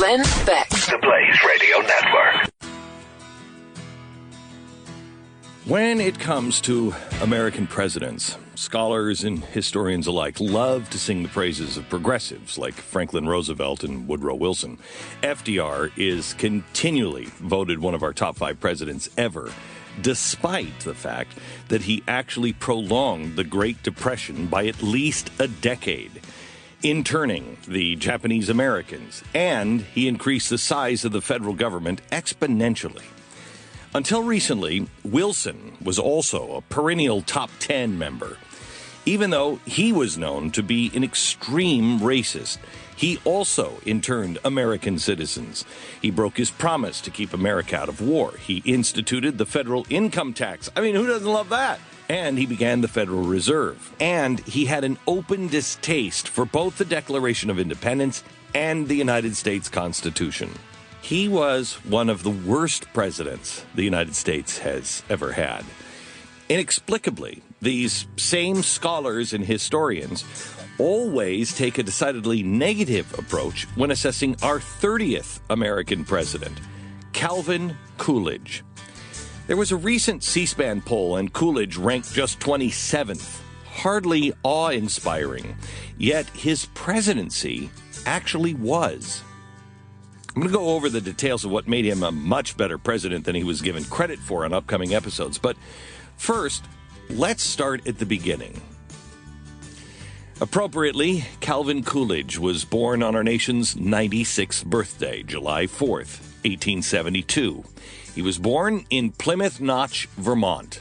Glenn Beck. The Blaze Radio Network. When it comes to American presidents, scholars and historians alike love to sing the praises of progressives like Franklin Roosevelt and Woodrow Wilson. FDR is continually voted one of our top 5 presidents ever, despite the fact that he actually prolonged the Great Depression by at least a decade, interning the Japanese Americans, and he increased the size of the federal government exponentially. Until recently, Wilson was also a perennial top 10 member. Even though he was known to be an extreme racist, he also interned American citizens. He broke his promise to keep America out of war. He instituted the federal income tax. I mean, who doesn't love that? And he began the Federal Reserve. And he had an open distaste for both the Declaration of Independence and the United States Constitution. He was one of the worst presidents the United States has ever had. Inexplicably, these same scholars and historians always take a decidedly negative approach when assessing our 30th American president, Calvin Coolidge. There was a recent C-SPAN poll, and Coolidge ranked just 27th. Hardly awe-inspiring, yet his presidency actually was. I'm going to go over the details of what made him a much better president than he was given credit for on upcoming episodes. But first, let's start at the beginning. Appropriately, Calvin Coolidge was born on our nation's 96th birthday, July 4th, 1872. He was born in Plymouth Notch, Vermont.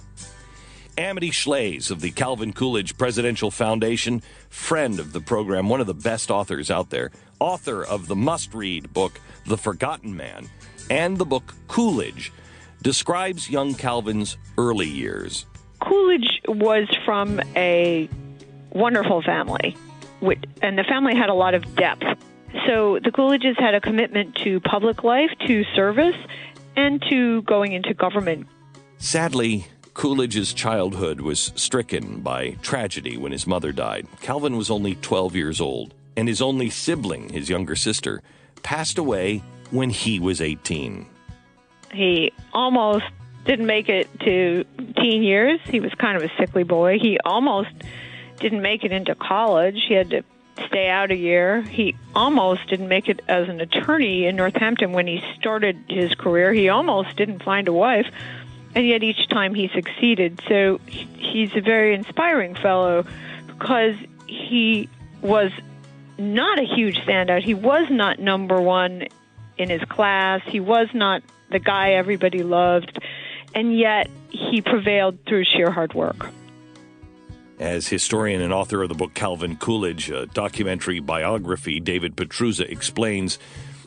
Amity Schlaze of the Calvin Coolidge Presidential Foundation, friend of the program, one of the best authors out there, author of the must-read book, The Forgotten Man, and the book Coolidge, describes young Calvin's early years. Coolidge was from a wonderful family, and the family had a lot of depth. So the Coolidges had a commitment to public life, to service, and to going into government. Sadly, Coolidge's childhood was stricken by tragedy when his mother died. Calvin was only 12 years old, and his only sibling, his younger sister, passed away when he was 18. He almost didn't make it to teen years. He was kind of a sickly boy. He almost didn't make it into college. He had to stay out a year. He almost didn't make it as an attorney in Northampton when he started his career. He almost didn't find a wife. And yet each time he succeeded. So he's a very inspiring fellow because he was not a huge standout. He was not number one in his class. He was not the guy everybody loved. And yet he prevailed through sheer hard work. As historian and author of the book Calvin Coolidge, a documentary biography, David Petruzza explains,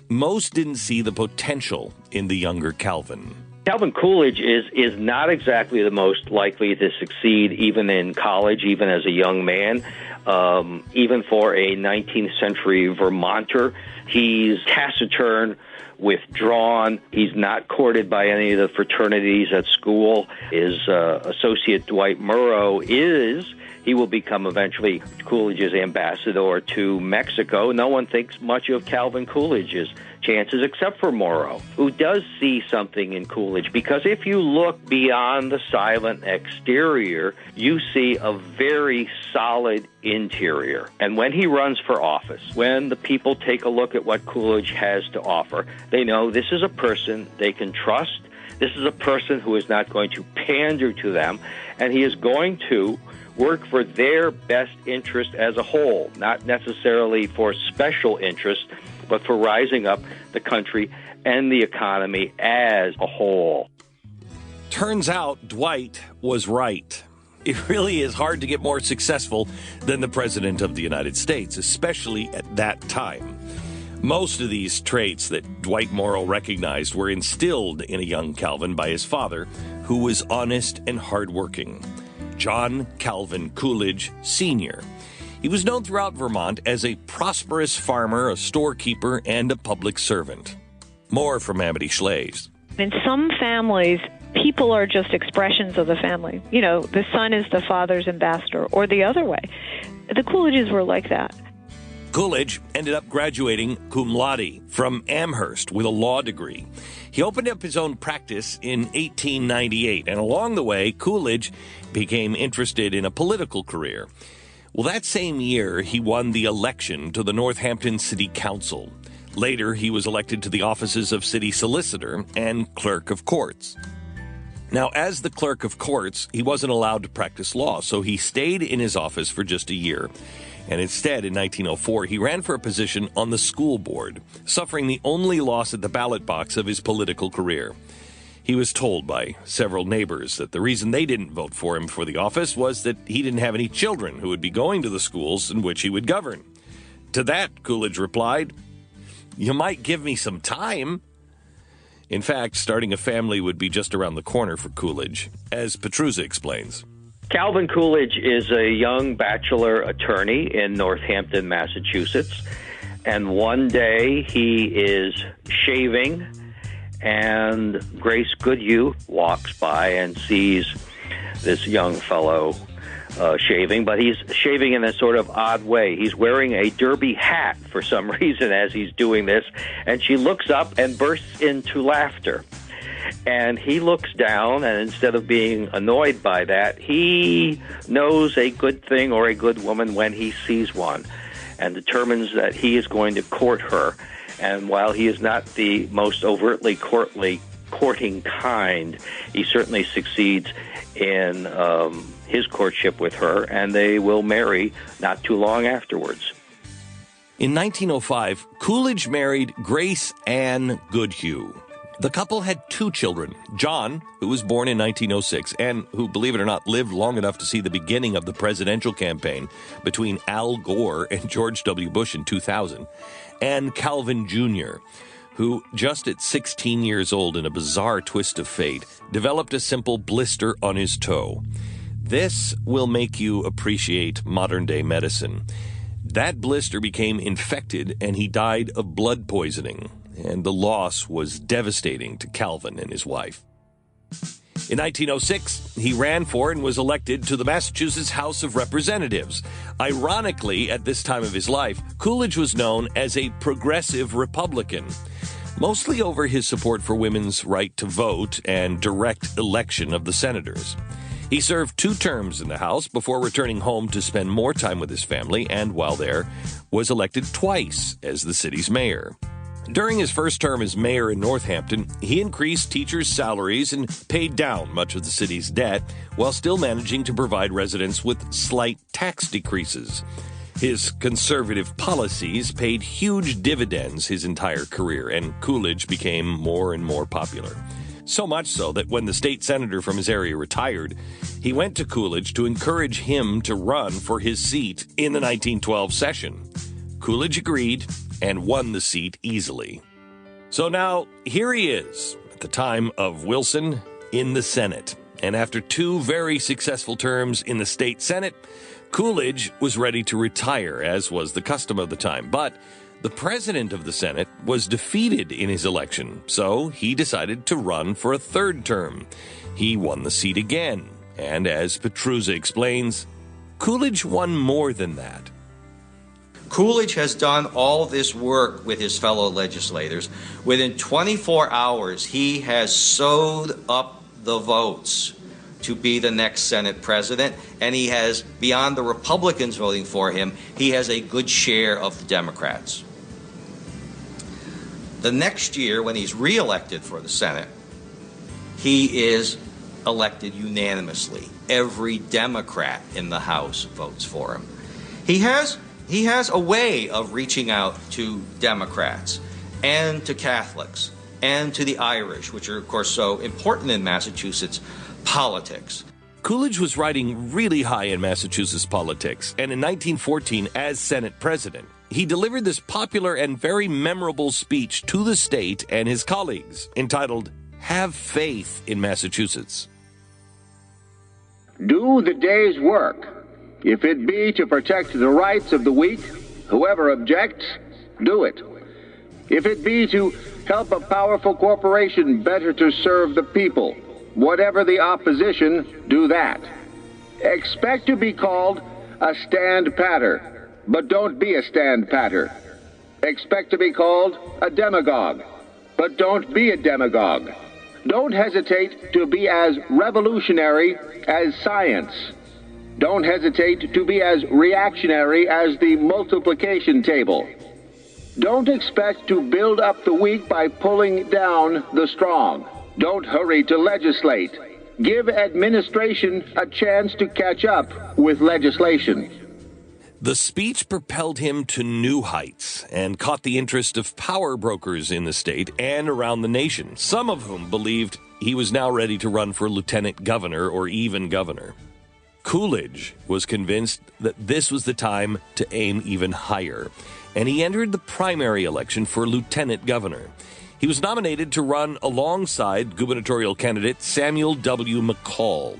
most didn't see the potential in the younger Calvin. Calvin Coolidge is not exactly the most likely to succeed even in college, even as a young man, even for a 19th century Vermonter. He's taciturn, withdrawn. He's not courted by any of the fraternities at school. His associate Dwight Murrow he will become eventually Coolidge's ambassador to Mexico. No one thinks much of Calvin Coolidge's chances except for Morrow, who does see something in Coolidge, because if you look beyond the silent exterior, you see a very solid interior. And when he runs for office, when the people take a look at what Coolidge has to offer, they know this is a person they can trust. This is a person who is not going to pander to them, and he is going to work for their best interest as a whole, not necessarily for special interest, but for rising up the country and the economy as a whole. Turns out Dwight was right. It really is hard to get more successful than the President of the United States, especially at that time. Most of these traits that Dwight Morrow recognized were instilled in a young Calvin by his father, who was honest and hardworking. John Calvin Coolidge, Sr. He was known throughout Vermont as a prosperous farmer, a storekeeper, and a public servant. More from Amity Schlaze. In some families, people are just expressions of the family. You know, the son is the father's ambassador, or the other way. The Coolidges were like that. Coolidge ended up graduating cum laude from Amherst with a law degree. He opened up his own practice in 1898, and along the way, Coolidge became interested in a political career. Well, that same year, he won the election to the Northampton City Council. Later, he was elected to the offices of city solicitor and clerk of courts. Now, as the clerk of courts, he wasn't allowed to practice law, so he stayed in his office for just a year. And instead, in 1904, he ran for a position on the school board, suffering the only loss at the ballot box of his political career. He was told by several neighbors that the reason they didn't vote for him for the office was that he didn't have any children who would be going to the schools in which he would govern. To that, Coolidge replied, "You might give me some time." In fact, starting a family would be just around the corner for Coolidge, as Petruzza explains. Calvin Coolidge is a young bachelor attorney in Northampton, Massachusetts. And one day he is shaving, and Grace Goodhue walks by and sees this young fellow shaving, but he's shaving in a sort of odd way. He's wearing a derby hat for some reason as he's doing this, and she looks up and bursts into laughter. And he looks down, and instead of being annoyed by that, he knows a good thing or a good woman when he sees one, and determines that he is going to court her. And while he is not the most overtly courting kind, he certainly succeeds in his courtship with her, and they will marry not too long afterwards. In 1905, Coolidge married Grace Ann Goodhue. The couple had 2 children, John, who was born in 1906 and who, believe it or not, lived long enough to see the beginning of the presidential campaign between Al Gore and George W. Bush in 2000, and Calvin Jr., who, just at 16 years old in a bizarre twist of fate, developed a simple blister on his toe. This will make you appreciate modern-day medicine. That blister became infected, and he died of blood poisoning, and the loss was devastating to Calvin and his wife. In 1906, he ran for and was elected to the Massachusetts House of Representatives. Ironically, at this time of his life, Coolidge was known as a progressive Republican, mostly over his support for women's right to vote and direct election of the senators. He served 2 terms in the House before returning home to spend more time with his family, and while there, was elected twice as the city's mayor. During his first term as mayor in Northampton, he increased teachers' salaries and paid down much of the city's debt, while still managing to provide residents with slight tax decreases. His conservative policies paid huge dividends his entire career, and Coolidge became more and more popular. So much so that when the state senator from his area retired, he went to Coolidge to encourage him to run for his seat in the 1912 session. Coolidge agreed and won the seat easily. So now, here he is, at the time of Wilson, in the Senate. And after 2 very successful terms in the state Senate, Coolidge was ready to retire, as was the custom of the time. But the president of the Senate was defeated in his election, so he decided to run for a 3rd term. He won the seat again, and as Petruzza explains, Coolidge won more than that. Coolidge has done all this work with his fellow legislators. Within 24 hours, he has sewed up the votes to be the next Senate president, and he has, beyond the Republicans voting for him, he has a good share of the Democrats. The next year, when he's reelected for the Senate, he is elected unanimously. Every Democrat in the House votes for him. He has a way of reaching out to Democrats and to Catholics and to the Irish, which are, of course, so important in Massachusetts politics. Coolidge was riding really high in Massachusetts politics, and in 1914, as Senate president, he delivered this popular and very memorable speech to the state and his colleagues, entitled, "Have Faith in Massachusetts." Do the day's work. If it be to protect the rights of the weak, whoever objects, do it. If it be to help a powerful corporation better to serve the people, whatever the opposition, do that. Expect to be called a stand-patter. but don't be a stand-patter. Expect to be called a demagogue, but don't be a demagogue. Don't hesitate to be as revolutionary as science. Don't hesitate to be as reactionary as the multiplication table. Don't expect to build up the weak by pulling down the strong. Don't hurry to legislate. Give administration a chance to catch up with legislation. The speech propelled him to new heights and caught the interest of power brokers in the state and around the nation, some of whom believed he was now ready to run for lieutenant governor or even governor. Coolidge was convinced that this was the time to aim even higher, and he entered the primary election for lieutenant governor. He was nominated to run alongside gubernatorial candidate Samuel W. McCall.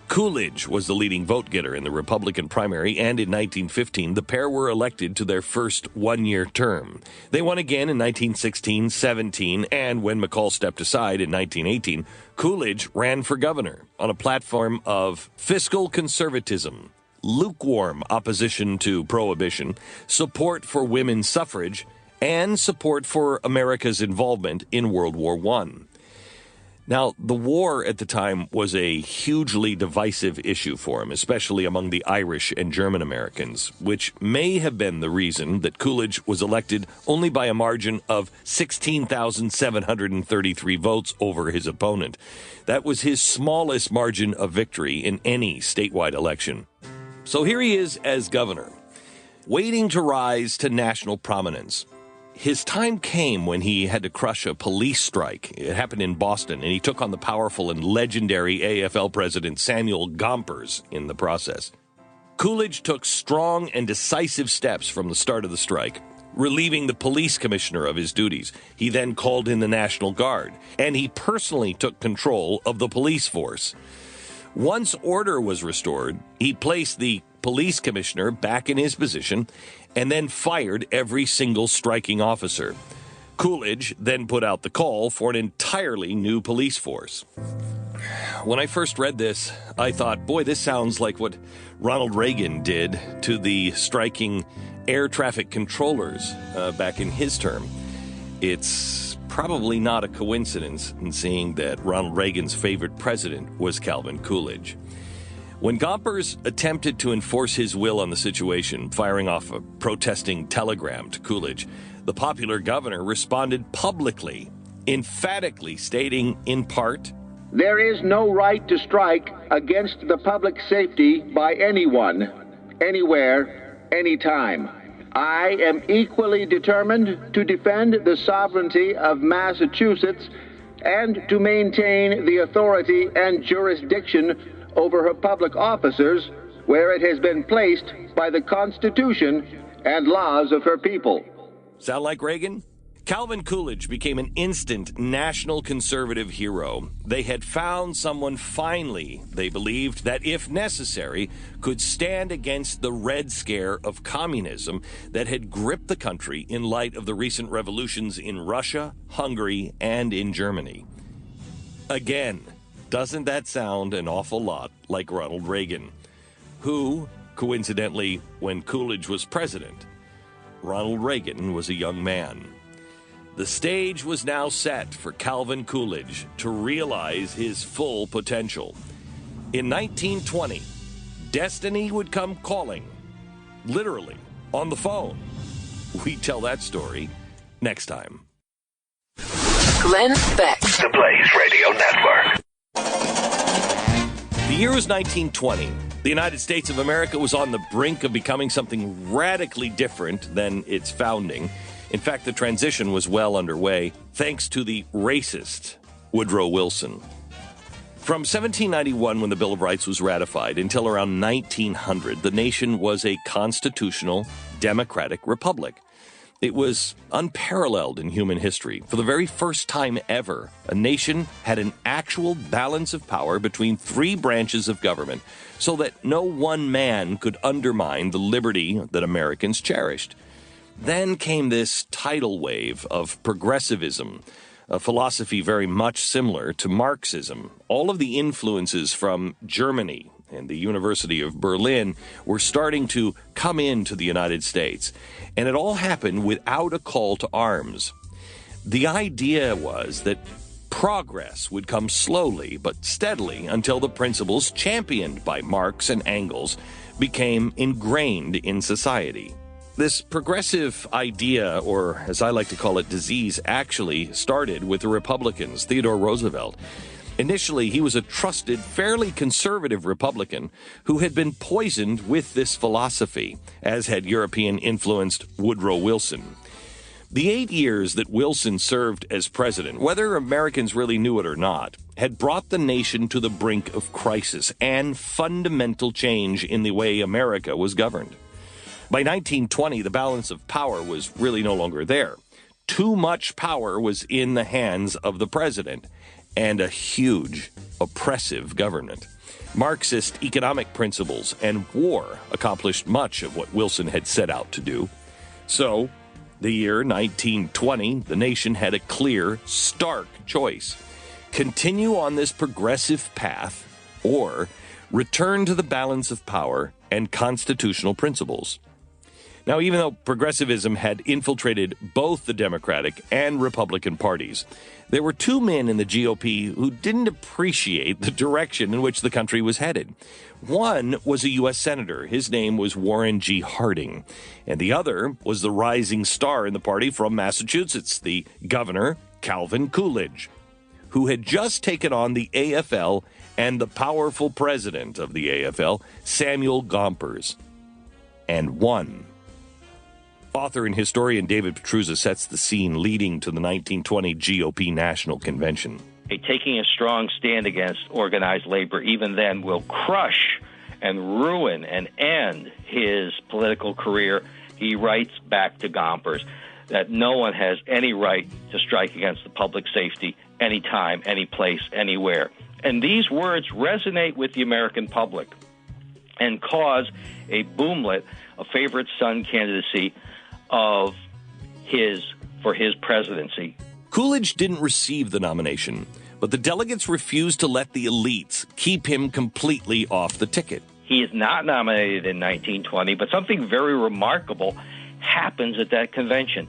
Coolidge was the leading vote-getter in the Republican primary, and in 1915, the pair were elected to their first one-year term. They won again in 1916, 17, and when McCall stepped aside in 1918, Coolidge ran for governor on a platform of fiscal conservatism, lukewarm opposition to prohibition, support for women's suffrage, and support for America's involvement in World War I. Now, the war at the time was a hugely divisive issue for him, especially among the Irish and German Americans, which may have been the reason that Coolidge was elected only by a margin of 16,733 votes over his opponent. That was his smallest margin of victory in any statewide election. So here he is as governor, waiting to rise to national prominence. His time came when he had to crush a police strike. It happened in Boston, and he took on the powerful and legendary AFL president Samuel Gompers in the process. Coolidge took strong and decisive steps from the start of the strike, relieving the police commissioner of his duties. He then called in the National Guard, and he personally took control of the police force. Once order was restored, he placed the police commissioner back in his position and then fired every single striking officer. Coolidge then put out the call for an entirely new police force. When I first read this, I thought, boy, this sounds like what Ronald Reagan did to the striking air traffic controllers back in his term. It's probably not a coincidence in seeing that Ronald Reagan's favorite president was Calvin Coolidge. When Gompers attempted to enforce his will on the situation, firing off a protesting telegram to Coolidge, the popular governor responded publicly, emphatically stating, in part, "There is no right to strike against the public safety by anyone, anywhere, anytime. I am equally determined to defend the sovereignty of Massachusetts and to maintain the authority and jurisdiction over her public officers where it has been placed by the Constitution and laws of her people." Sound like Reagan? Calvin Coolidge became an instant national conservative hero. They had found someone finally, they believed, that if necessary, could stand against the Red Scare of communism that had gripped the country in light of the recent revolutions in Russia, Hungary, and in Germany. Again, doesn't that sound an awful lot like Ronald Reagan, who, coincidentally, when Coolidge was president, Ronald Reagan was a young man. The stage was now set for Calvin Coolidge to realize his full potential. In 1920, destiny would come calling, literally, on the phone. We tell that story next time. Glenn Beck. The Blaze Radio Network. The year was 1920. The United States of America was on the brink of becoming something radically different than its founding. In fact, the transition was well underway, thanks to the racist Woodrow Wilson. From 1791, when the Bill of Rights was ratified, until around 1900, the nation was a constitutional, democratic republic. It was unparalleled in human history. For the very first time ever, a nation had an actual balance of power between three branches of government, so that no one man could undermine the liberty that Americans cherished. Then came this tidal wave of progressivism, a philosophy very much similar to Marxism. All of the influences from Germany and the University of Berlin were starting to come into the United States. And it all happened without a call to arms. The idea was that progress would come slowly but steadily until the principles championed by Marx and Engels became ingrained in society. This progressive idea, or as I like to call it, disease, actually started with the Republicans, Theodore Roosevelt. Initially, he was a trusted, fairly conservative Republican who had been poisoned with this philosophy, as had European-influenced Woodrow Wilson. The 8 years that Wilson served as president, whether Americans really knew it or not, had brought the nation to the brink of crisis and fundamental change in the way America was governed. By 1920, the balance of power was really no longer there. Too much power was in the hands of the president and a huge, oppressive government. Marxist economic principles and war accomplished much of what Wilson had set out to do. So, the year 1920, the nation had a clear, stark choice. Continue on this progressive path or return to the balance of power and constitutional principles. Now, even though progressivism had infiltrated both the Democratic and Republican parties, there were two men in the GOP who didn't appreciate the direction in which the country was headed. One was a U.S. Senator. His name was Warren G. Harding. And the other was the rising star in the party from Massachusetts, the Governor, Calvin Coolidge, who had just taken on the AFL and the powerful president of the AFL, Samuel Gompers, and won. Author and historian David Petruzza sets the scene leading to the 1920 GOP National Convention. Taking a strong stand against organized labor, even then, will crush and ruin and end his political career. He writes back to Gompers that no one has any right to strike against the public safety anytime, any place, anywhere. And these words resonate with the American public and cause a boomlet, a favorite son candidacy for his presidency. Coolidge didn't receive the nomination, but the delegates refused to let the elites keep him completely off the ticket. He is not nominated in 1920, but something very remarkable happens at that convention.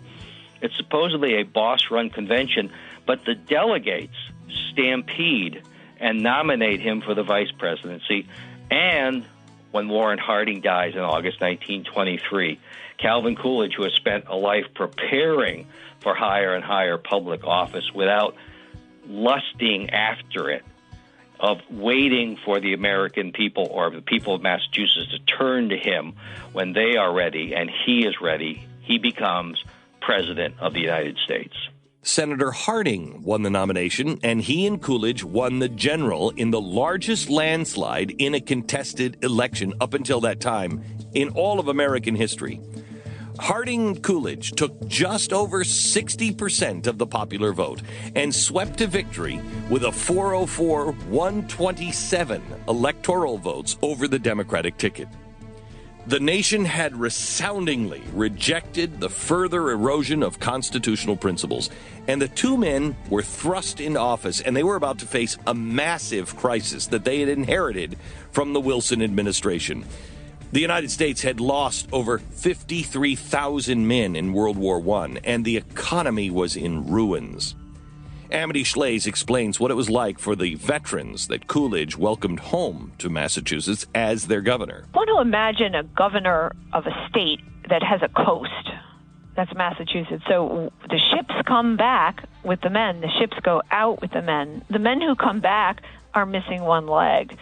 It's supposedly a boss-run convention, but the delegates stampede and nominate him for the vice presidency. And when Warren Harding dies in August 1923, Calvin Coolidge, who has spent a life preparing for higher and higher public office without lusting after it, of waiting for the American people or the people of Massachusetts to turn to him when they are ready and he is ready, he becomes President of the United States. Senator Harding won the nomination, and he and Coolidge won the general in the largest landslide in a contested election up until that time in all of American history. Harding and Coolidge took just over 60% of the popular vote and swept to victory with a 404-127 electoral votes over the Democratic ticket. The nation had resoundingly rejected the further erosion of constitutional principles, and the two men were thrust into office, and they were about to face a massive crisis that they had inherited from the Wilson administration. The United States had lost over 53,000 men in World War I, and the economy was in ruins. Amity Schlaze explains what it was like for the veterans that Coolidge welcomed home to Massachusetts as their governor. I want to imagine a governor of a state that has a coast. That's Massachusetts. So the ships come back with the men. The ships go out with the men. The men who come back are missing one leg.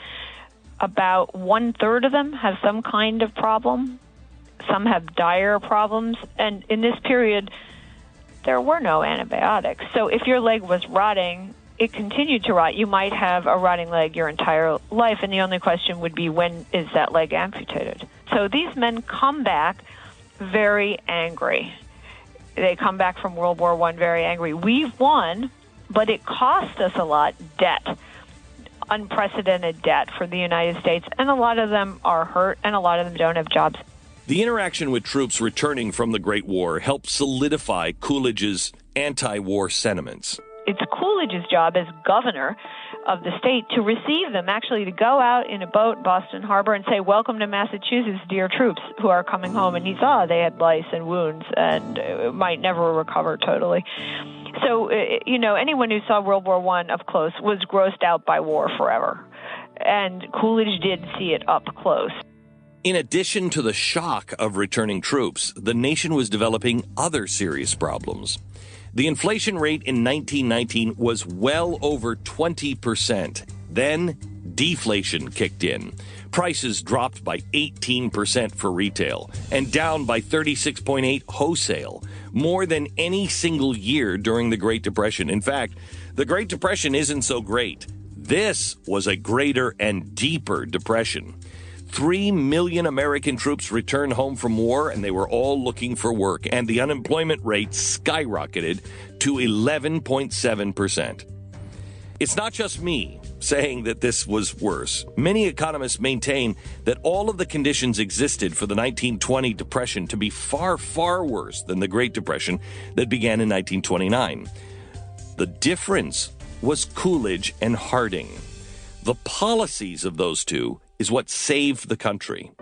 About 1/3 of them have some kind of problem. Some have dire problems. And in this period, there were no antibiotics. So if your leg was rotting, it continued to rot. You might have a rotting leg your entire life, and the only question would be, when is that leg amputated? So these men come back very angry. They come back from World War I very angry. We've won, but it cost us a lot. Debt. Unprecedented debt for the United States, and a lot of them are hurt, and a lot of them don't have jobs. The interaction with troops returning from the Great War helped solidify Coolidge's anti-war sentiments. It's Coolidge's job as governor of the state to receive them, actually to go out in a boat in Boston Harbor and say, "Welcome to Massachusetts, dear troops who are coming home." And he saw they had lice and wounds and might never recover totally. So, anyone who saw World War I up close was grossed out by war forever. And Coolidge did see it up close. In addition to the shock of returning troops, the nation was developing other serious problems. The inflation rate in 1919 was well over 20%. Then deflation kicked in. Prices dropped by 18% for retail and down by 36.8% wholesale, more than any single year during the Great Depression. In fact, the Great Depression isn't so great. This was a greater and deeper depression. 3 million American troops returned home from war, and they were all looking for work, and the unemployment rate skyrocketed to 11.7%. It's not just me saying that this was worse. Many economists maintain that all of the conditions existed for the 1920 Depression to be far, far worse than the Great Depression that began in 1929. The difference was Coolidge and Harding. The policies of those two is what saved the country.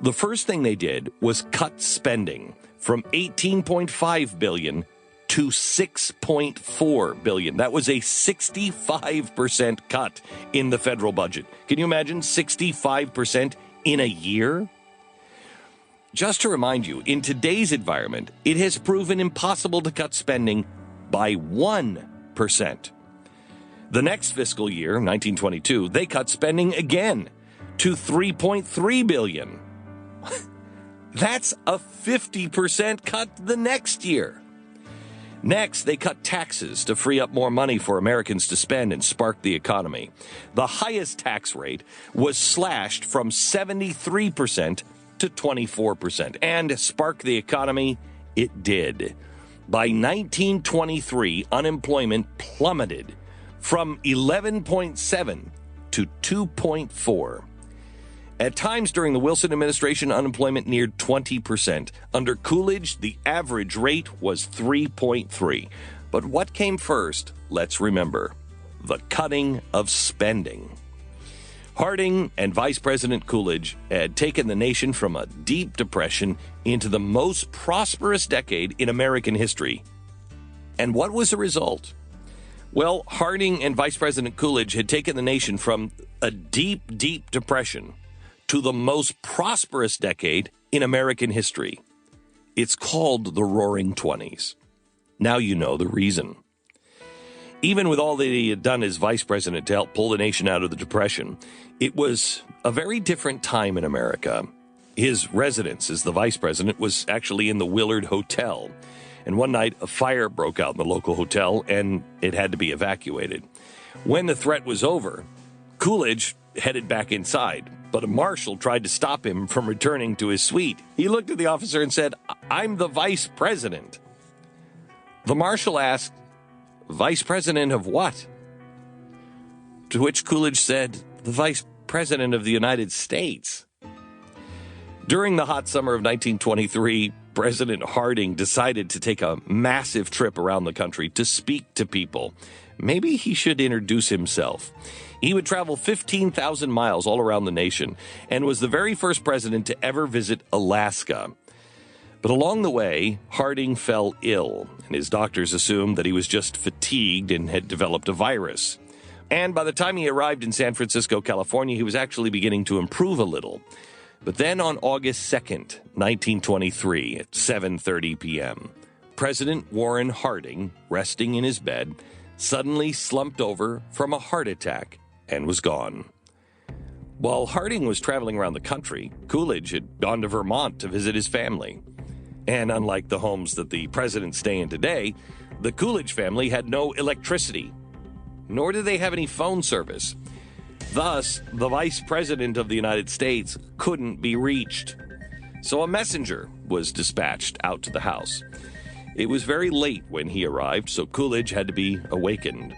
The first thing they did was cut spending from $18.5 billion to $6.4 billion. That was a 65% cut in the federal budget. Can you imagine 65% in a year? Just to remind you, in today's environment, it has proven impossible to cut spending by 1%. The next fiscal year, 1922, they cut spending again to $3.3 billion. That's a 50% cut the next year. Next, they cut taxes to free up more money for Americans to spend and spark the economy. The highest tax rate was slashed from 73% to 24%. And spark the economy, it did. By 1923, unemployment plummeted from 11.7 to 2.4. At times during the Wilson administration, unemployment neared 20%. Under Coolidge, the average rate was 3.3. But what came first? Let's remember. The cutting of spending. Harding and Vice President Coolidge had taken the nation from a deep depression into the most prosperous decade in American history. And what was the result? Well, Harding and Vice President Coolidge had taken the nation from a deep, deep depression to the most prosperous decade in American history. It's called the Roaring Twenties. Now you know the reason. Even with all that he had done as vice president to help pull the nation out of the Depression, it was a very different time in America. His residence as the vice president was actually in the Willard Hotel. And one night, a fire broke out in the local hotel, and it had to be evacuated. When the threat was over, Coolidge headed back inside, but a marshal tried to stop him from returning to his suite. He looked at the officer and said, "I'm the vice president." The marshal asked, "Vice president of what?" To which Coolidge said, "The vice president of the United States." During the hot summer of 1923, President Harding decided to take a massive trip around the country to speak to people. Maybe he should introduce himself. He would travel 15,000 miles all around the nation and was the very first president to ever visit Alaska. But along the way, Harding fell ill, and his doctors assumed that he was just fatigued and had developed a virus. And by the time he arrived in San Francisco, California, he was actually beginning to improve a little. But then on August 2nd, 1923, at 7:30 p.m., President Warren Harding, resting in his bed, suddenly slumped over from a heart attack and was gone. While Harding was traveling around the country, Coolidge had gone to Vermont to visit his family. And unlike the homes that the presidents stay in today, the Coolidge family had no electricity, nor did they have any phone service. Thus, the Vice President of the United States couldn't be reached. So a messenger was dispatched out to the house. It was very late when he arrived, so Coolidge had to be awakened.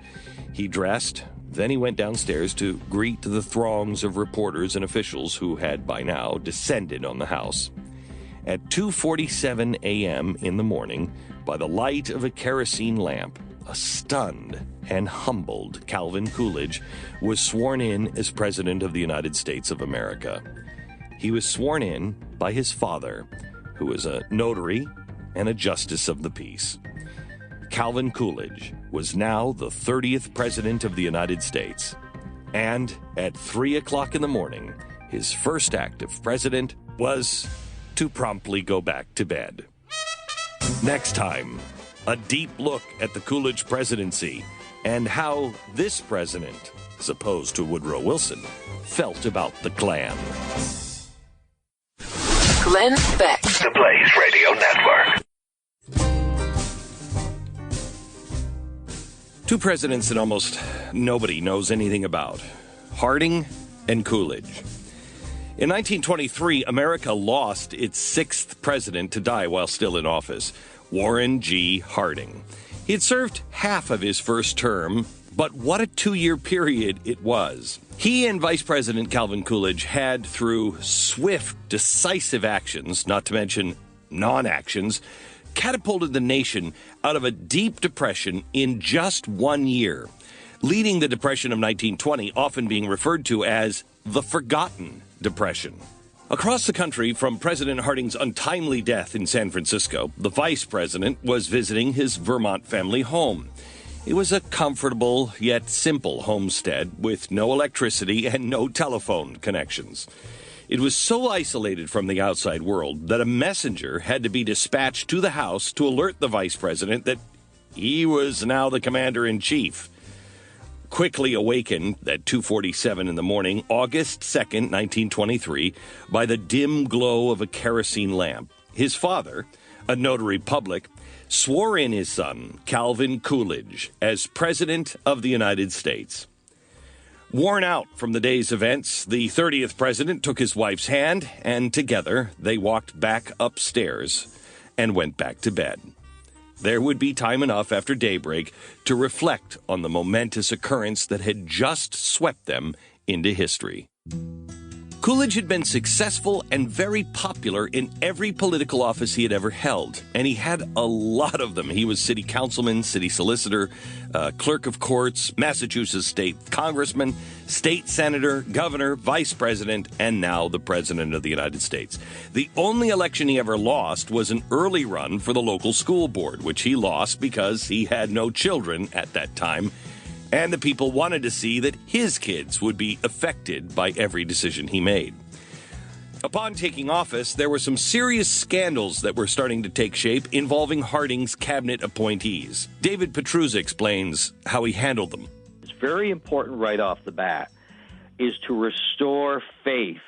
He dressed, then he went downstairs to greet the throngs of reporters and officials who had by now descended on the house. At 2:47 a.m. in the morning, by the light of a kerosene lamp, a stunned and humbled Calvin Coolidge was sworn in as President of the United States of America. He was sworn in by his father, who was a notary and a justice of the peace. Calvin Coolidge was now the 30th President of the United States. And at 3 o'clock in the morning, his first act of president was to promptly go back to bed. Next time, a deep look at the Coolidge presidency and how this president, as opposed to Woodrow Wilson, felt about the Klan. Glenn Beck. The Blaze Radio Network. Two presidents that almost nobody knows anything about, Harding and Coolidge. In 1923, America lost its sixth president to die while still in office, Warren G. Harding. He had served half of his first term, but what a 2-year period it was. He and Vice President Calvin Coolidge had, through swift, decisive actions, not to mention non-actions, catapulted the nation out of a deep depression in just 1 year, leading the Depression of 1920 often being referred to as the Forgotten Depression. Across the country, from President Harding's untimely death in San Francisco, the vice president was visiting his Vermont family home. It was a comfortable yet simple homestead with no electricity and no telephone connections. It was so isolated from the outside world that a messenger had to be dispatched to the house to alert the vice president that he was now the commander-in-chief. Quickly awakened at 2:47 in the morning, August 2nd, 1923, by the dim glow of a kerosene lamp, his father, a notary public, swore in his son, Calvin Coolidge, as President of the United States. Worn out from the day's events, the 30th president took his wife's hand, and together they walked back upstairs and went back to bed. There would be time enough after daybreak to reflect on the momentous occurrence that had just swept them into history. Coolidge had been successful and very popular in every political office he had ever held, and he had a lot of them. He was city councilman, city solicitor, clerk of courts, Massachusetts state congressman, state senator, governor, vice president, and now the president of the United States. The only election he ever lost was an early run for the local school board, which he lost because he had no children at that time. And the people wanted to see that his kids would be affected by every decision he made. Upon taking office, there were some serious scandals that were starting to take shape involving Harding's cabinet appointees. David Petruzza explains how he handled them. It's very important right off the bat is to restore faith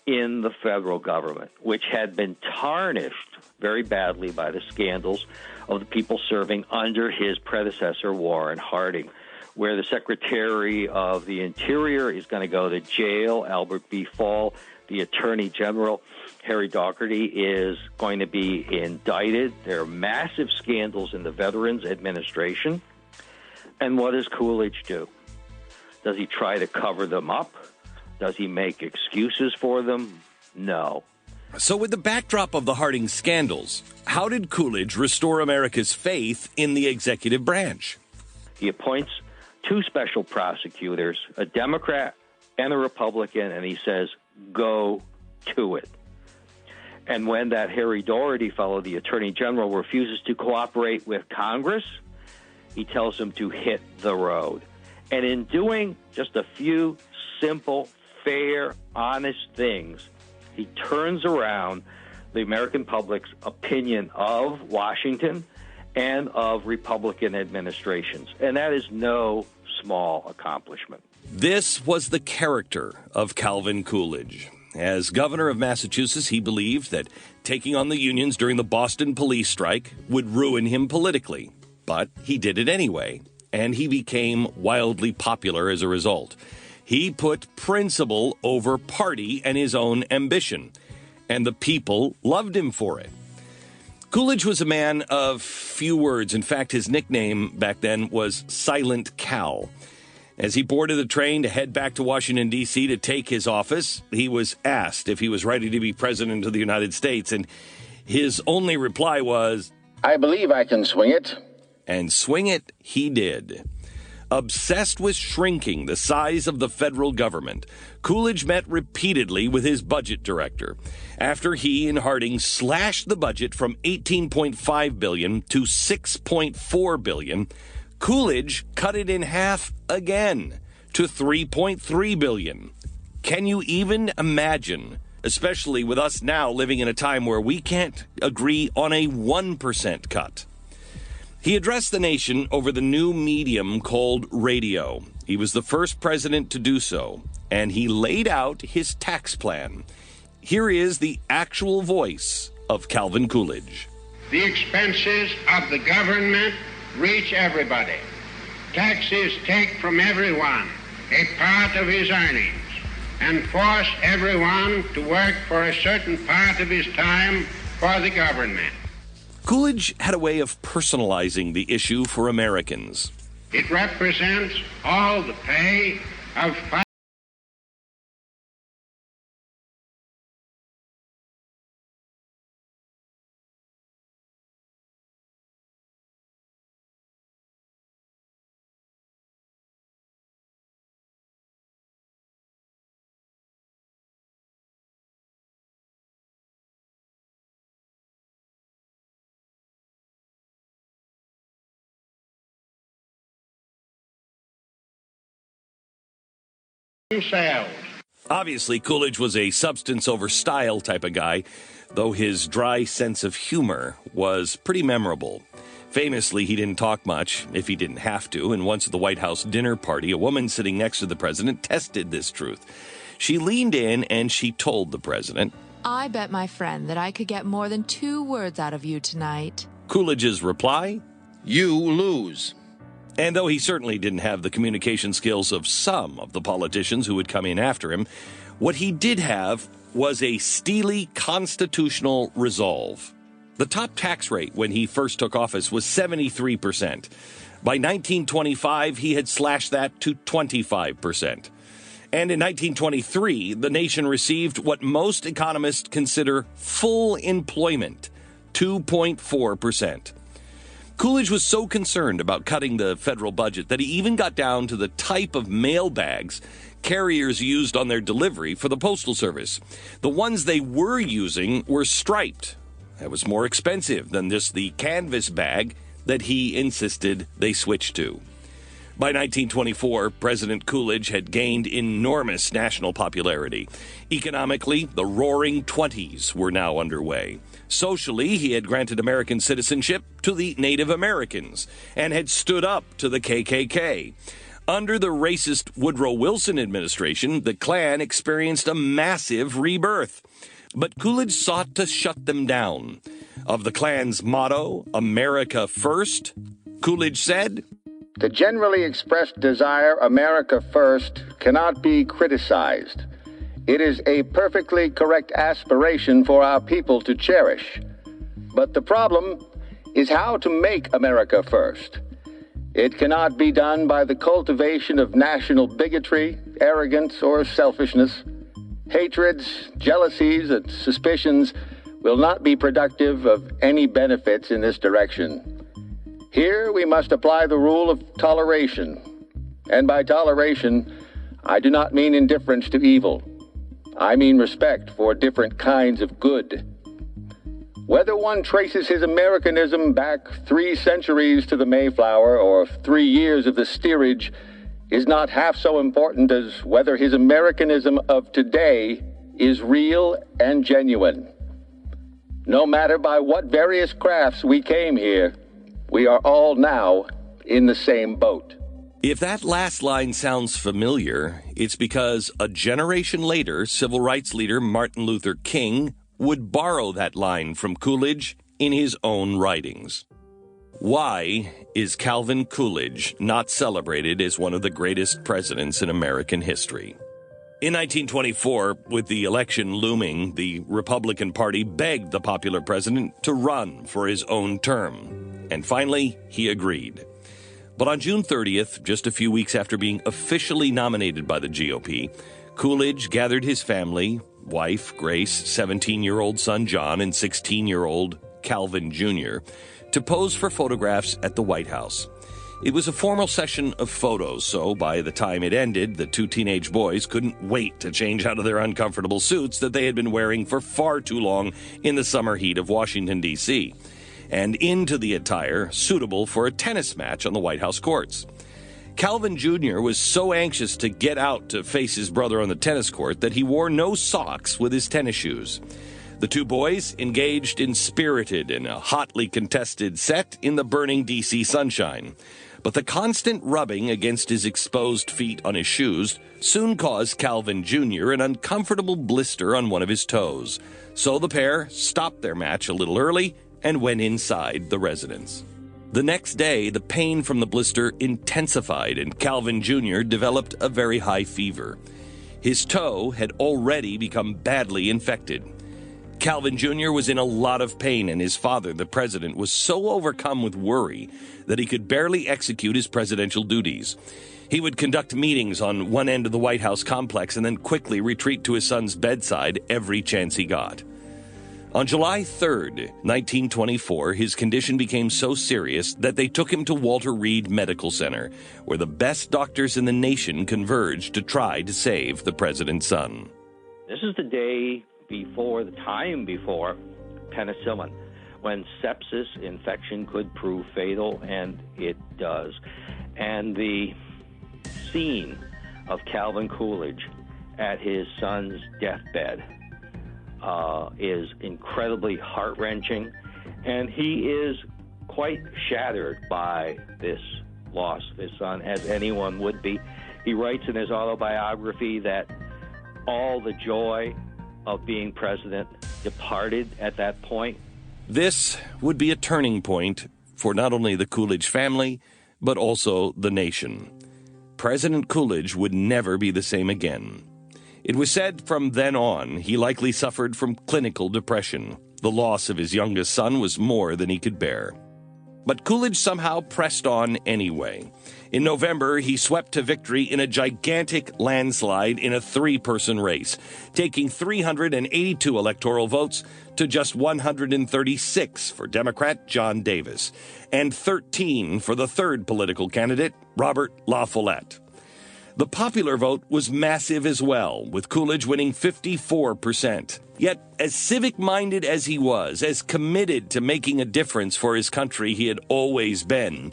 in the federal government, which had been tarnished very badly by the scandals of the people serving under his predecessor, Warren Harding, where the Secretary of the Interior is going to go to jail, Albert B. Fall. The Attorney General, Harry Daugherty, is going to be indicted. There are massive scandals in the Veterans Administration. And what does Coolidge do? Does he try to cover them up? Does he make excuses for them? No. So with the backdrop of the Harding scandals, how did Coolidge restore America's faith in the executive branch? He appoints 2 special prosecutors, a Democrat and a Republican, and he says, go to it. And when that Harry Daugherty fellow, the Attorney General, refuses to cooperate with Congress, he tells him to hit the road. And in doing just a few simple, fair, honest things, he turns around the American public's opinion of Washington and of Republican administrations. And that is no small accomplishment. This was the character of Calvin Coolidge. As governor of Massachusetts, he believed that taking on the unions during the Boston police strike would ruin him politically. But he did it anyway, and he became wildly popular as a result. He put principle over party and his own ambition, and the people loved him for it. Coolidge was a man of few words. In fact, his nickname back then was Silent Cal. As he boarded the train to head back to Washington, D.C. to take his office, he was asked if he was ready to be president of the United States, and his only reply was, I believe I can swing it. and swing it he did. Obsessed with shrinking the size of the federal government, Coolidge met repeatedly with his budget director. After he and Harding slashed the budget from $18.5 billion to $6.4 billion, Coolidge cut it in half again to $3.3 billion. Can you even imagine, especially with us now living in a time where we can't agree on a 1% cut? He addressed the nation over the new medium called radio. He was the first president to do so, and he laid out his tax plan. Here is the actual voice of Calvin Coolidge. The expenses of the government reach everybody. Taxes take from everyone a part of his earnings and force everyone to work for a certain part of his time for the government. Coolidge had a way of personalizing the issue for Americans. It represents all the pay of themselves. Obviously, Coolidge was a substance over style type of guy, though his dry sense of humor was pretty memorable. Famously, he didn't talk much, if he didn't have to, and once at the White House dinner party, a woman sitting next to the president tested this truth. She leaned in and she told the president, "I bet my friend that I could get more than 2 words out of you tonight." Coolidge's reply, You lose. and though he certainly didn't have the communication skills of some of the politicians who would come in after him, what he did have was a steely constitutional resolve. The top tax rate when he first took office was 73%. By 1925, he had slashed that to 25%. And in 1923, the nation received what most economists consider full employment, 2.4%. Coolidge was so concerned about cutting the federal budget that he even got down to the type of mail bags carriers used on their delivery for the Postal Service. The ones they were using were striped. That was more expensive than just the canvas bag that he insisted they switch to. By 1924, President Coolidge had gained enormous national popularity. Economically, the Roaring Twenties were now underway. Socially, he had granted American citizenship to the Native Americans and had stood up to the KKK. Under the racist Woodrow Wilson administration, the Klan experienced a massive rebirth. But Coolidge sought to shut them down. Of the Klan's motto, America First, Coolidge said, The generally expressed desire, America first, cannot be criticized. It is a perfectly correct aspiration for our people to cherish. But the problem is how to make America first. It cannot be done by the cultivation of national bigotry, arrogance, or selfishness. Hatreds, jealousies, and suspicions will not be productive of any benefits in this direction. Here we must apply the rule of toleration. And by toleration, I do not mean indifference to evil. I mean respect for different kinds of good. Whether one traces his Americanism back 3 centuries to the Mayflower or 3 years of the steerage is not half so important as whether his Americanism of today is real and genuine. No matter by what various crafts we came here, we are all now in the same boat. If that last line sounds familiar, it's because a generation later, civil rights leader Martin Luther King would borrow that line from Coolidge in his own writings. Why is Calvin Coolidge not celebrated as one of the greatest presidents in American history? In 1924, with the election looming, the Republican Party begged the popular president to run for his own term. And finally, he agreed. But on June 30th, just a few weeks after being officially nominated by the GOP, Coolidge gathered his family, wife, Grace, 17-year-old son, John, and 16-year-old Calvin Jr., to pose for photographs at the White House. It was a formal session of photos, so by the time it ended, the two teenage boys couldn't wait to change out of their uncomfortable suits that they had been wearing for far too long in the summer heat of Washington, D.C., and into the attire suitable for a tennis match on the White House courts. Calvin Jr. was so anxious to get out to face his brother on the tennis court that he wore no socks with his tennis shoes. The two boys engaged in spirited and a hotly contested set in the burning D.C. sunshine. But the constant rubbing against his exposed feet on his shoes soon caused Calvin Jr. an uncomfortable blister on one of his toes. So the pair stopped their match a little early and went inside the residence. The next day, the pain from the blister intensified and Calvin Jr. developed a very high fever. His toe had already become badly infected. Calvin Jr. was in a lot of pain, and his father, the president, was so overcome with worry that he could barely execute his presidential duties. He would conduct meetings on one end of the White House complex and then quickly retreat to his son's bedside every chance he got. On July 3rd, 1924, his condition became so serious that they took him to Walter Reed Medical Center, where the best doctors in the nation converged to try to save the president's son. This is the day before penicillin, when sepsis infection could prove fatal, and it does. And the scene of Calvin Coolidge at his son's deathbed is incredibly heart-wrenching, and he is quite shattered by this loss of his son, as anyone would be. He writes in his autobiography that all the joy of being president departed at that point. This would be a turning point for not only the Coolidge family, but also the nation. President Coolidge would never be the same again. It was said from then on he likely suffered from clinical depression. The loss of his youngest son was more than he could bear. But Coolidge somehow pressed on anyway. In November, he swept to victory in a gigantic landslide in a three-person race, taking 382 electoral votes to just 136 for Democrat John Davis, and 13 for the third political candidate, Robert La Follette. The popular vote was massive as well, with Coolidge winning 54%. Yet, as civic-minded as he was, as committed to making a difference for his country he had always been,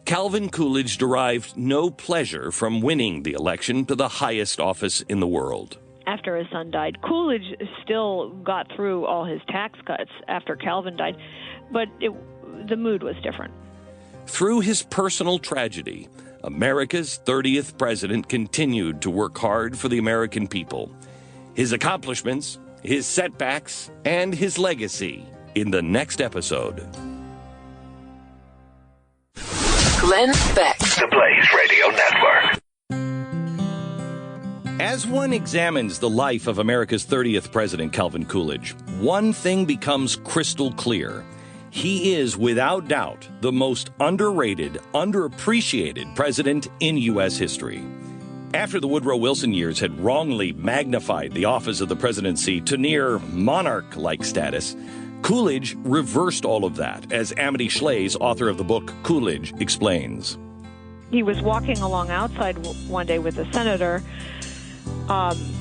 Calvin Coolidge derived no pleasure from winning the election to the highest office in the world. After his son died, Coolidge still got through all his tax cuts after Calvin died, but the mood was different. Through his personal tragedy, America's 30th president continued to work hard for the American people. His accomplishments, his setbacks, and his legacy in the next episode. Glenn Beck, the Blaze Radio Network. As one examines the life of America's 30th president, Calvin Coolidge, one thing becomes crystal clear. He is, without doubt, the most underrated, underappreciated president in U.S. history. After the Woodrow Wilson years had wrongly magnified the office of the presidency to near monarch-like status, Coolidge reversed all of that, as Amity Shlaes, author of the book Coolidge, explains. He was walking along outside one day with a senator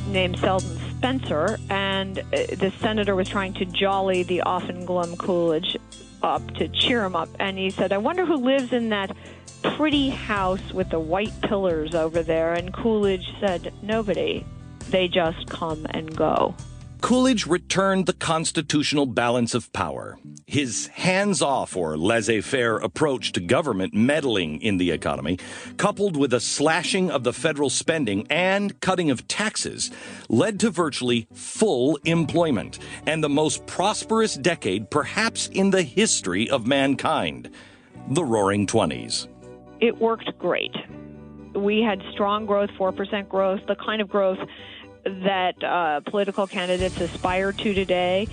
named Selden Spencer, and the senator was trying to jolly the often glum Coolidge up to cheer him up. And he said, "I wonder who lives in that pretty house with the white pillars over there." And Coolidge said, "Nobody. They just come and go." Coolidge returned the constitutional balance of power. His hands-off or laissez-faire approach to government meddling in the economy, coupled with a slashing of the federal spending and cutting of taxes, led to virtually full employment and the most prosperous decade perhaps in the history of mankind, the Roaring '20s. It worked great. We had strong growth, 4% growth, the kind of growth that political candidates aspire to today.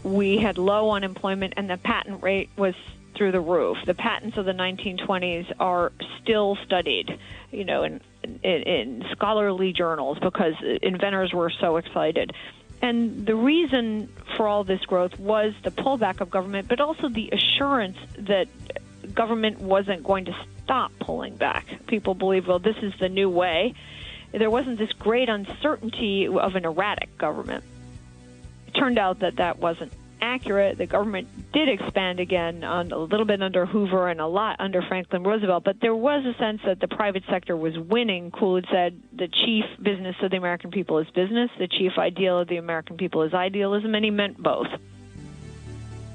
We had low unemployment, and the patent rate was through the roof. The patents of the 1920s are still studied, in scholarly journals because inventors were so excited. And the reason for all this growth was the pullback of government, but also the assurance that government wasn't going to stop pulling back. People believe, well, this is the new way. There wasn't this great uncertainty of an erratic government. It turned out that that wasn't accurate. The government did expand again on a little bit under Hoover and a lot under Franklin Roosevelt, but there was a sense that the private sector was winning. Coolidge said the chief business of the American people is business, the chief ideal of the American people is idealism, and he meant both.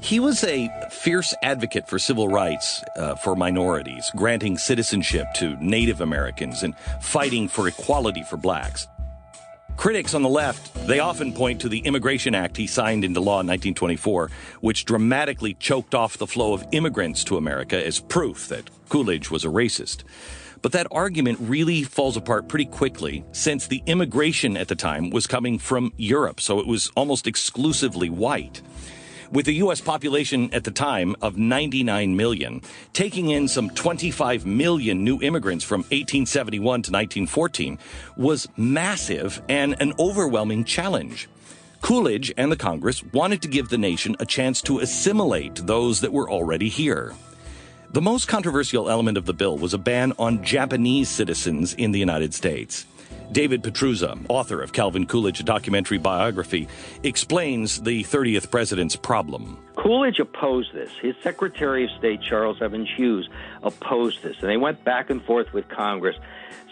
He was a fierce advocate for civil rights for minorities, granting citizenship to Native Americans and fighting for equality for blacks. Critics on the left, they often point to the Immigration Act he signed into law in 1924, which dramatically choked off the flow of immigrants to America as proof that Coolidge was a racist. But that argument really falls apart pretty quickly, since the immigration at the time was coming from Europe, so it was almost exclusively white. With the U.S. population at the time of 99 million, taking in some 25 million new immigrants from 1871 to 1914 was massive and an overwhelming challenge. Coolidge and the Congress wanted to give the nation a chance to assimilate those that were already here. The most controversial element of the bill was a ban on Japanese citizens in the United States. David Petruzza, author of Calvin Coolidge, a documentary biography, explains the 30th president's problem. Coolidge opposed this. His Secretary of State, Charles Evans Hughes, opposed this. And they went back and forth with Congress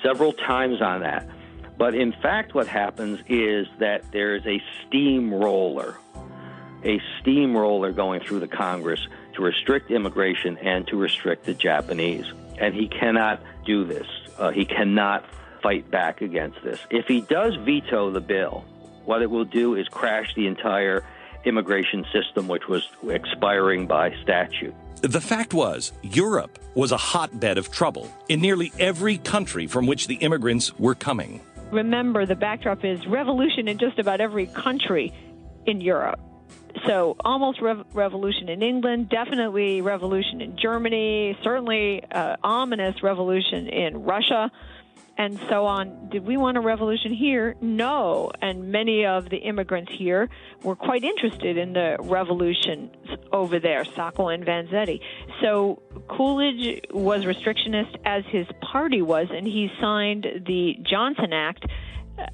several times on that. But in fact, what happens is that there is a steamroller going through the Congress to restrict immigration and to restrict the Japanese. And he cannot do this. He cannot fight back against this. If he does veto the bill, what it will do is crash the entire immigration system, which was expiring by statute. The fact was, Europe was a hotbed of trouble in nearly every country from which the immigrants were coming. Remember, the backdrop is revolution in just about every country in Europe. So almost revolution in England, definitely revolution in Germany, certainly ominous revolution in Russia, and so on. Did we want a revolution here? No. And many of the immigrants here were quite interested in the revolutions over there, Sacco and Vanzetti. So Coolidge was restrictionist, as his party was, and he signed the Johnson Act,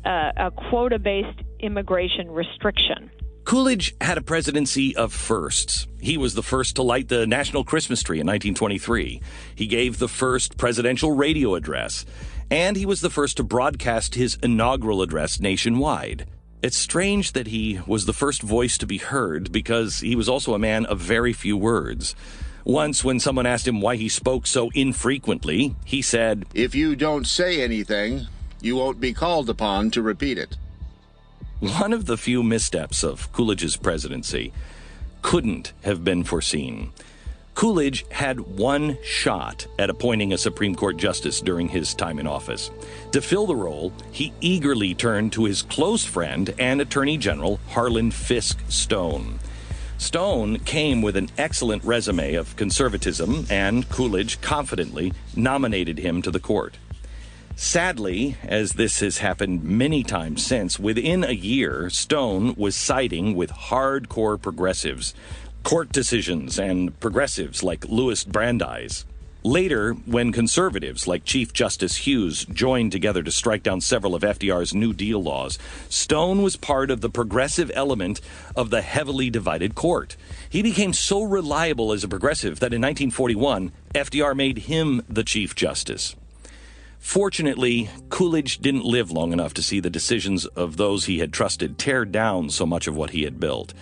a quota-based immigration restriction. Coolidge had a presidency of firsts. He was the first to light the national Christmas tree in 1923. He gave the first presidential radio address, and he was the first to broadcast his inaugural address nationwide. It's strange that he was the first voice to be heard because he was also a man of very few words. Once, when someone asked him why he spoke so infrequently, he said, "If you don't say anything, you won't be called upon to repeat it." One of the few missteps of Coolidge's presidency couldn't have been foreseen. Coolidge had one shot at appointing a Supreme Court justice during his time in office. To fill the role, he eagerly turned to his close friend and Attorney General Harlan Fiske Stone. Stone came with an excellent resume of conservatism, and Coolidge confidently nominated him to the court. Sadly, as this has happened many times since, within a year, Stone was siding with hardcore progressives, court decisions, and progressives like Louis Brandeis. Later, when conservatives like Chief Justice Hughes joined together to strike down several of FDR's New Deal laws, Stone was part of the progressive element of the heavily divided court. He became so reliable as a progressive that in 1941, FDR made him the Chief Justice. Fortunately, Coolidge didn't live long enough to see the decisions of those he had trusted tear down so much of what he had built.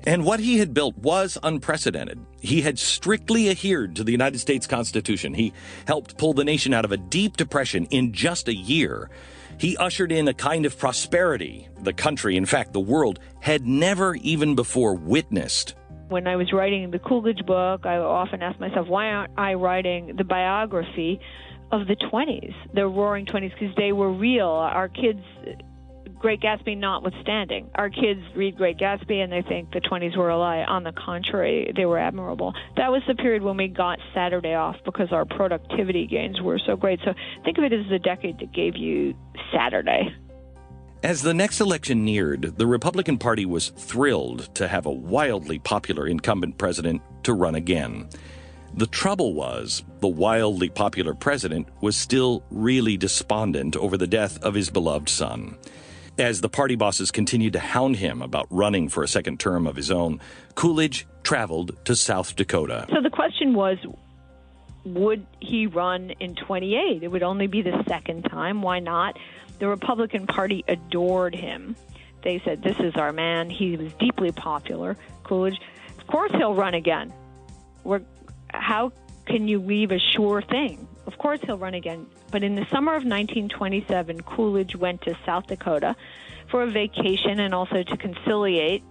And what he had built was unprecedented. He had strictly adhered to the United States Constitution. He helped pull the nation out of a deep depression in just a year. He ushered in a kind of prosperity the country, in fact, the world, had never even before witnessed. When I was writing the Coolidge book, I often asked myself, why aren't I writing the biography of the 20s, the roaring 20s, because they were real. Our kids, Great Gatsby notwithstanding, our kids read Great Gatsby and they think the 20s were a lie. On the contrary, they were admirable. That was the period when we got Saturday off because our productivity gains were so great. So think of it as the decade that gave you Saturday. As the next election neared, the Republican Party was thrilled to have a wildly popular incumbent president to run again. The trouble was, the wildly popular president was still really despondent over the death of his beloved son. As the party bosses continued to hound him about running for a second term of his own, Coolidge traveled to South Dakota. So the question was, would he run in 28? It would only be the second time. Why not? The Republican Party adored him. They said, this is our man. He was deeply popular. Coolidge, of course he'll run again. How can you leave a sure thing? Of course he'll run again. But in the summer of 1927, Coolidge went to South Dakota for a vacation and also to conciliate.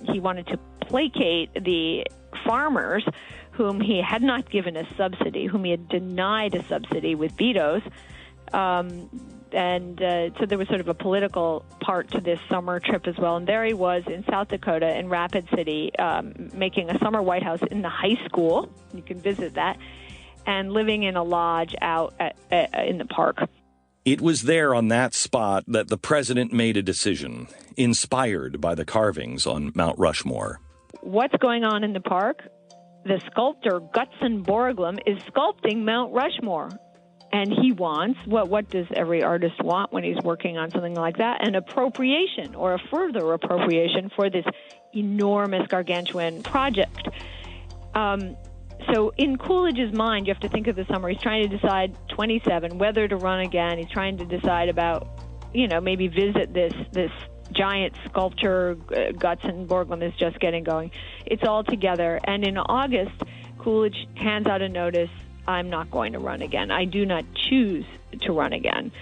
He wanted to placate the farmers whom he had not given a subsidy, whom he had denied a subsidy with vetoes. So there was sort of a political part to this summer trip as well. And there he was in South Dakota, in Rapid City, making a summer White House in the high school. You can visit that. And living in a lodge out in the park. It was there on that spot that the president made a decision, inspired by the carvings on Mount Rushmore. What's going on in the park? The sculptor Gutzon Borglum is sculpting Mount Rushmore. And he wants, what does every artist want when he's working on something like that? An appropriation or a further appropriation for this enormous gargantuan project. So in Coolidge's mind, you have to think of the summer. He's trying to decide, 27, whether to run again. He's trying to decide about, maybe visit this giant sculpture. Gutzon Borglum is just getting going. It's all together. And in August, Coolidge hands out a notice, I'm not going to run again. I do not choose to run again.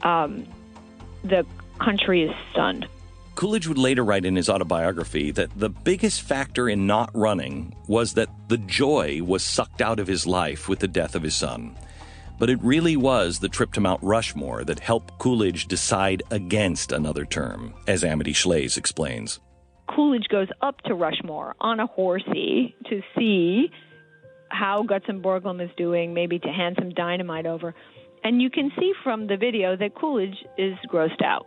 The country is stunned. Coolidge would later write in his autobiography that the biggest factor in not running was that the joy was sucked out of his life with the death of his son. But it really was the trip to Mount Rushmore that helped Coolidge decide against another term, as Amity Schlaze explains. Coolidge goes up to Rushmore on a horsey to see how Gutzon Borglum is doing, maybe to hand some dynamite over. And you can see from the video that Coolidge is grossed out.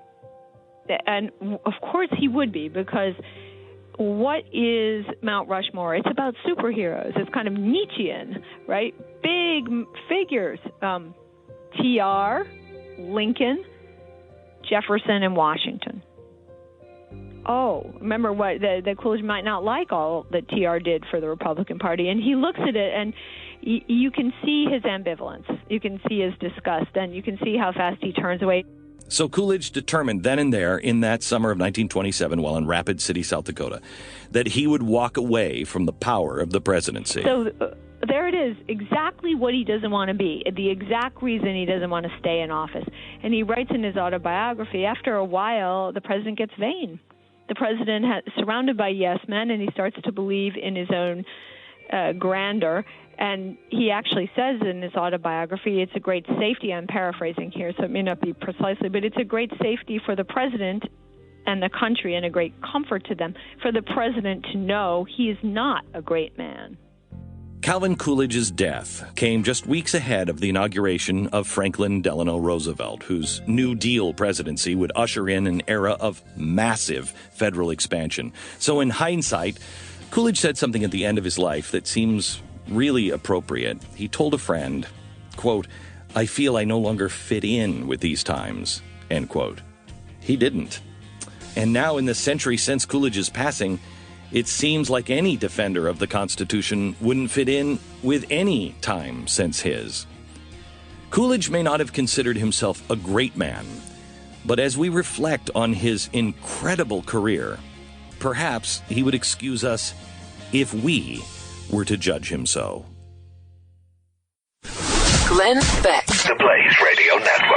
And, of course, he would be, because what is Mount Rushmore? It's about superheroes. It's kind of Nietzschean, right? Big figures. TR, Lincoln, Jefferson, and Washington. Oh, remember what that Coolidge might not like all that TR did for the Republican Party. And he looks at it, and you can see his ambivalence. You can see his disgust, and you can see how fast he turns away. So Coolidge determined then and there, in that summer of 1927, while in Rapid City, South Dakota, that he would walk away from the power of the presidency. So there it is, exactly what he doesn't want to be, the exact reason he doesn't want to stay in office. And he writes in his autobiography, after a while, the president gets vain. The president is surrounded by yes men, and he starts to believe in his own grandeur. And he actually says in his autobiography, it's a great safety, I'm paraphrasing here, so it may not be precisely, but it's a great safety for the president and the country and a great comfort to them for the president to know he is not a great man. Calvin Coolidge's death came just weeks ahead of the inauguration of Franklin Delano Roosevelt, whose New Deal presidency would usher in an era of massive federal expansion. So in hindsight, Coolidge said something at the end of his life that seems really appropriate. He told a friend, quote, I feel I no longer fit in with these times, end quote. He didn't. And now in the century since Coolidge's passing, it seems like any defender of the Constitution wouldn't fit in with any time since his. Coolidge may not have considered himself a great man, but as we reflect on his incredible career, perhaps he would excuse us if we were to judge him so. Glenn Beck. The Blaze Radio Network.